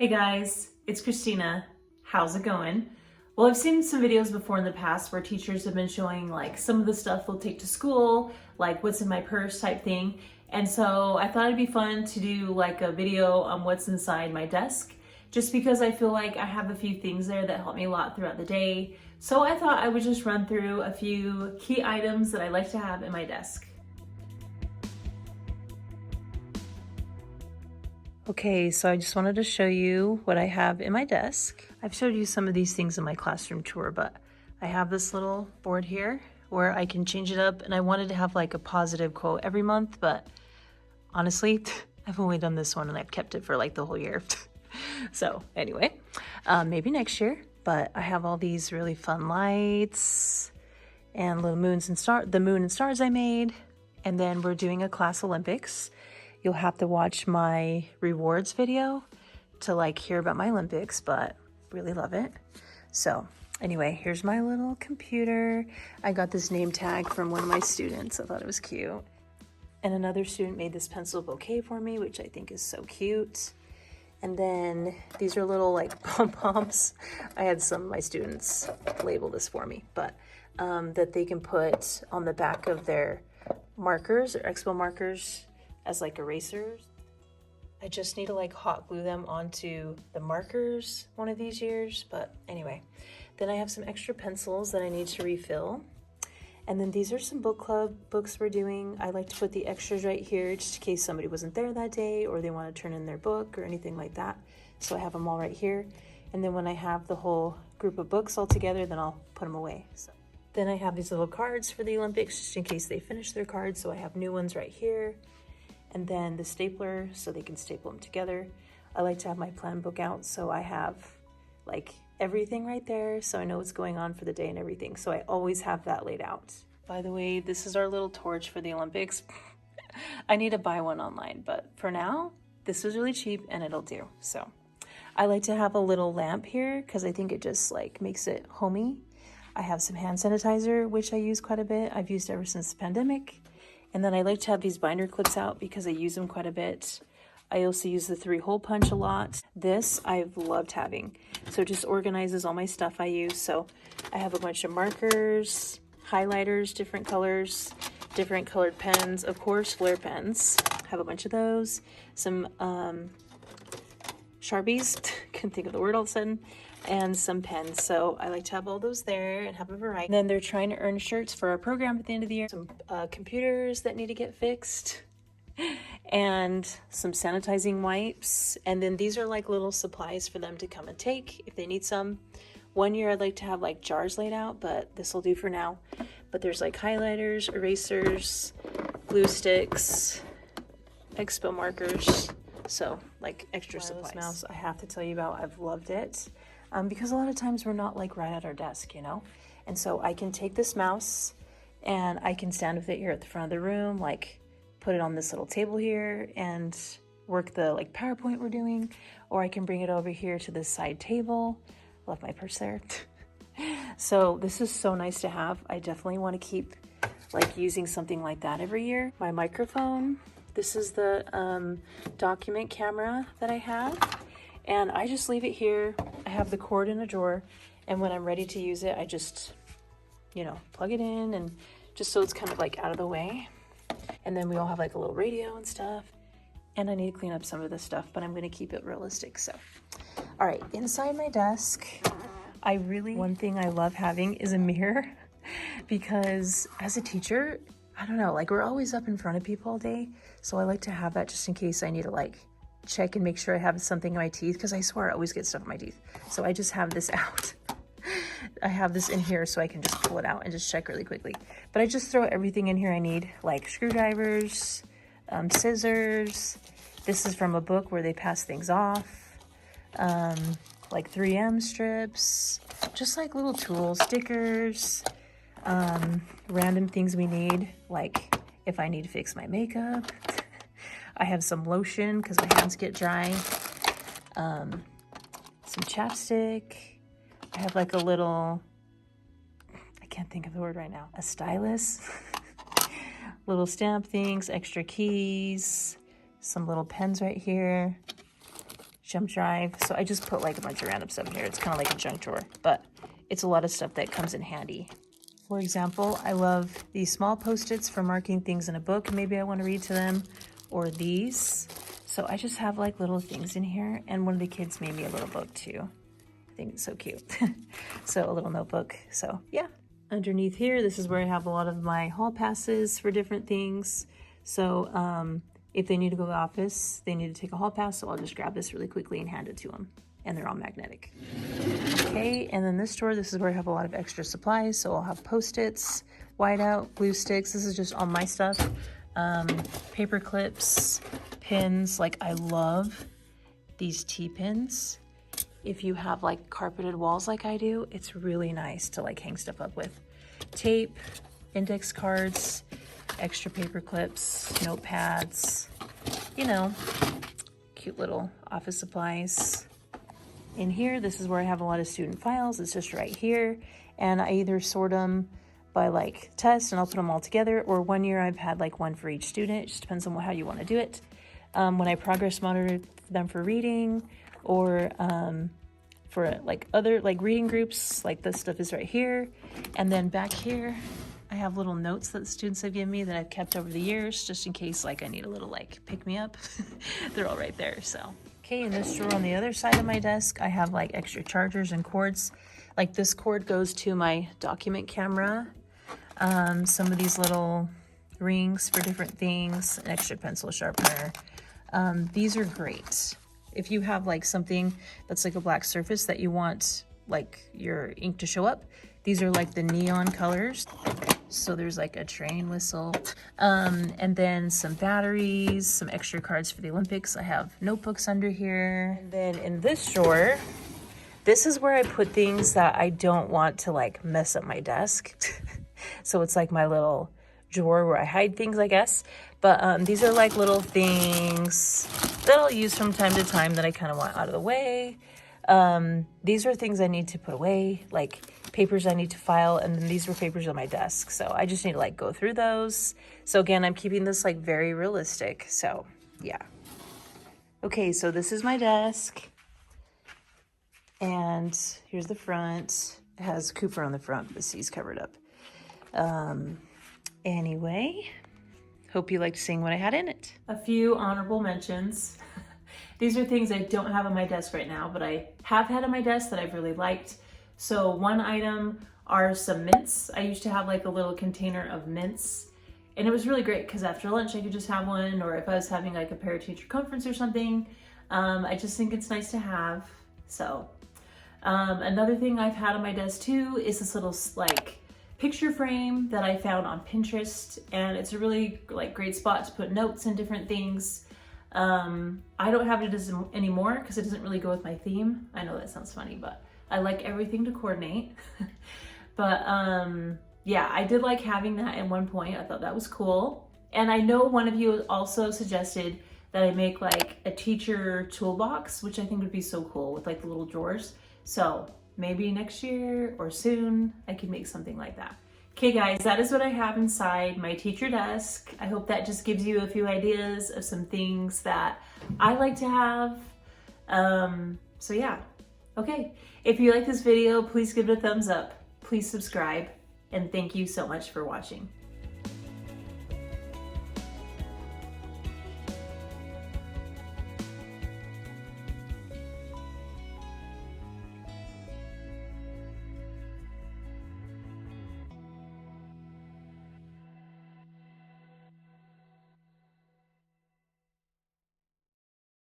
Hey guys, it's Christina. How's it going? Well, I've seen some videos before in the past where teachers have been showing like some of the stuff they'll take to school, like what's in my purse type thing. And so I thought it'd be fun to do like a video on what's inside my desk, just because I feel like I have a few things there that help me a lot throughout the day. So I thought I would just run through a few key items that I like to have in my desk. Okay, so I just wanted to show you what I have in my desk. I've showed you some of these things in my classroom tour, but I have this little board here where I can change it up, and I wanted to have like a positive quote every month, but honestly, I've only done this one and I've kept it for like the whole year. So anyway, maybe next year, but I have all these really fun lights and little moons and the moon and stars I made, and then we're doing a class Olympics. You'll have to watch my rewards video to like hear about my Olympics, but really love it. So anyway, here's my little computer. I got this name tag from one of my students. I thought it was cute. And another student made this pencil bouquet for me, which I think is so cute. And then these are little like pom-poms. I had some of my students label this for me, but that they can put on the back of their markers or expo markers as like erasers. I just need to like hot glue them onto the markers one of these years, but anyway. Then I have some extra pencils that I need to refill. And then these are some book club books we're doing. I like to put the extras right here just in case somebody wasn't there that day or they want to turn in their book or anything like that. So I have them all right here. And then when I have the whole group of books all together, then I'll put them away. So then I have these little cards for the Olympics just in case they finish their cards. So I have new ones right here. And then the stapler so they can staple them together. I like to have my plan book out so I have like everything right there so I know what's going on for the day and everything. So I always have that laid out. By the way, this is our little torch for the Olympics. I need to buy one online, but for now, this was really cheap and it'll do. So I like to have a little lamp here because I think it just like makes it homey. I have some hand sanitizer, which I use quite a bit. I've used ever since the pandemic. And then I like to have these binder clips out because I use them quite a bit. I also use the 3-hole punch a lot. This I've loved having. So it just organizes all my stuff I use. So I have a bunch of markers, highlighters, different colors, different colored pens, of course, Flair pens. I have a bunch of those. Some Sharpies, couldn't think of the word all of a sudden, and some pens. So I like to have all those there and have a variety. And then they're trying to earn shirts for our program at the end of the year. Some computers that need to get fixed and some sanitizing wipes. And then these are like little supplies for them to come and take if they need some. One year I'd like to have like jars laid out, but this will do for now. But there's like highlighters, erasers, glue sticks, expo markers. So like extra supplies. Mouse I have to tell you about, I've loved it. Because a lot of times we're not like right at our desk, you know? And so I can take this mouse and I can stand with it here at the front of the room, like put it on this little table here and work the like PowerPoint we're doing, or I can bring it over here to this side table. I left my purse there. So this is so nice to have. I definitely want to keep like using something like that every year. My microphone, this is the document camera that I have. And I just leave it here. I have the cord in a drawer, and when I'm ready to use it, I just, you know, plug it in and just so it's kind of like out of the way. And then we all have like a little radio and stuff. And I need to clean up some of this stuff, but I'm gonna keep it realistic, so. All right, inside my desk, one thing I love having is a mirror because as a teacher, I don't know, like we're always up in front of people all day. So I like to have that just in case I need to like check and make sure I have something in my teeth because I swear I always get stuff in my teeth. So I just have this out. I have this in here so I can just pull it out and just check really quickly. But I just throw everything in here I need, like screwdrivers, scissors. This is from a book where they pass things off. Like 3M strips, just like little tools, stickers, random things we need, like if I need to fix my makeup. I have some lotion because my hands get dry. Some chapstick. I have like a little, I can't think of the word right now, a stylus. Little stamp things, extra keys, some little pens right here. jump drive. So I just put like a bunch of random stuff in here. It's kind of like a junk drawer, but it's a lot of stuff that comes in handy. For example, I love these small Post-its for marking things in a book. Maybe I want to read to them, or these. So I just have like little things in here, and one of the kids made me a little book too. I think it's so cute. So a little notebook. So yeah. Underneath here, this is where I have a lot of my hall passes for different things. So if they need to go to the office, they need to take a hall pass, so I'll just grab this really quickly and hand it to them. And they're all magnetic. Okay, and then this drawer, this is where I have a lot of extra supplies. So I'll have Post-its, whiteout, glue sticks. This is just all my stuff. Paper clips, pins. Like, I love these T-pins. If you have like carpeted walls like I do, it's really nice to like hang stuff up with. Tape, index cards, extra paper clips, notepads, you know, cute little office supplies. In here, this is where I have a lot of student files. It's just right here. And I either sort them by like test and I'll put them all together, or one year I've had like one for each student. It just depends on how you want to do it. When I progress monitor them for reading, or for like other like reading groups, like this stuff is right here. And then back here, I have little notes that the students have given me that I've kept over the years, just in case like I need a little like pick me up. They're all right there. So okay, in this drawer on the other side of my desk, I have like extra chargers and cords. Like this cord goes to my document camera. Some of these little rings for different things, an extra pencil sharpener. These are great. If you have like something that's like a black surface that you want like your ink to show up, these are like the neon colors. So there's like a train whistle, and then some batteries, some extra cards for the Olympics. I have notebooks under here. And then in this drawer, this is where I put things that I don't want to like mess up my desk. So it's like my little drawer where I hide things, I guess. But these are like little things that I'll use from time to time that I kind of want out of the way. These are things I need to put away, like papers I need to file, and then these were papers on my desk. So I just need to like go through those. So again, I'm keeping this like very realistic. So yeah. Okay, so this is my desk. And here's the front. It has Cooper on the front, but the C's covered up. Anyway, hope you liked seeing what I had in it. A few honorable mentions. These are things I don't have on my desk right now, but I have had on my desk that I've really liked. So one item are some mints. I used to have like a little container of mints, and it was really great because after lunch I could just have one, or if I was having like a parent-teacher conference or something. I just think it's nice to have. So another thing I've had on my desk too is this little like picture frame that I found on Pinterest, and it's a really like great spot to put notes and different things. I don't have it as anymore because it doesn't really go with my theme. I know that sounds funny, but I like everything to coordinate. But yeah, I did like having that at one point. I thought that was cool. And I know one of you also suggested that I make like a teacher toolbox, which I think would be so cool with like the little drawers. So maybe next year or soon I can make something like that. Okay guys, that is what I have inside my teacher desk. I hope that just gives you a few ideas of some things that I like to have. So yeah, okay. If you like this video, please give it a thumbs up. Please subscribe, and thank you so much for watching.